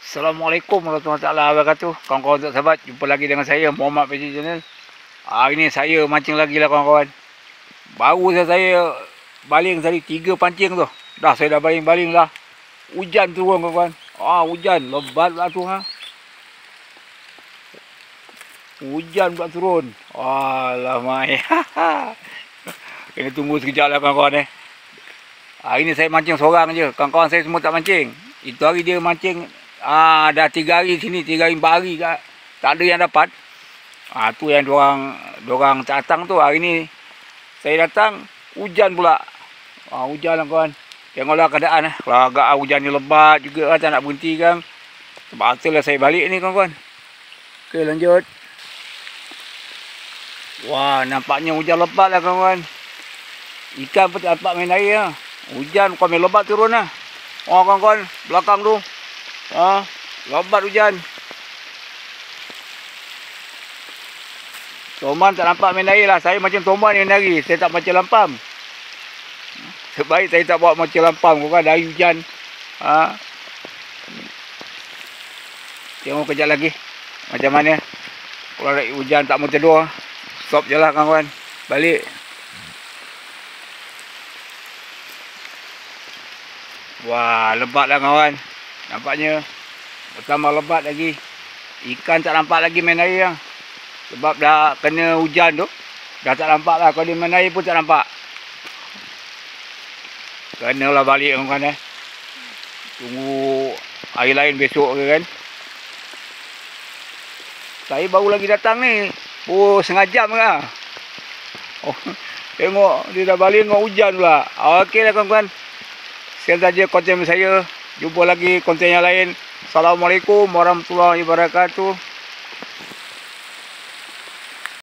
Assalamualaikum warahmatullahi wabarakatuh. Kawan-kawan sahabat, jumpa lagi dengan saya Muhammad Fishing Channel. Hari ni saya mancing lagi lah kawan-kawan. Baru saya baling tadi 3 pancing tu. Saya dah baling-baling lah. Hujan turun kawan-kawan. Hujan lebat lah tu ha. Hujan pula turun. Alamak. Kena tunggu sekejap lah kawan-kawan . Hari ni saya mancing seorang je. Kawan-kawan saya semua tak mancing. Itu hari dia mancing. Dah 3 hari sini, 3 hari 4 hari tak ada yang dapat. Tu yang dorang datang tu. Hari ni saya datang, hujan pula. Hujan lah kawan. Tengoklah keadaan . Kalau agak hujan ni lebat juga tak nak berhenti kan. Terpaksa lah saya balik ni kawan-kawan. Okey, lanjut. Nampaknya hujan lebat lah kawan-kawan. Ikan pun tak dapat main air lah. Hujan bukan main lebat turun lah. Kawan-kawan, belakang tu. Lebat hujan. Toman tak nampak main air lah. Saya macam Toman ni hari. Saya tak macam lampam. Sebaik saya tak bawa macam lampam. Bukan dari hujan. Tengok kejap lagi. Macam mana. Kalau ada hujan tak mau tidur. Stop je lah kawan-kawan. Balik. Lebat lah kawan. Nampaknya bertambah lebat lagi. Ikan tak nampak lagi main air lah. Sebab dah kena hujan tu. Dah tak nampak lah. Kalau dia main air pun tak nampak. Kenalah balik kawan-kawan . Tunggu hari lain besok ke kan. Saya baru lagi datang ni. Setengah jam lah. Tengok dia dah balik dengan hujan pula. Okey lah kawan-kawan. Sekian saja konten saya. Jumpa lagi konten yang lain. Assalamualaikum warahmatullahi wabarakatuh.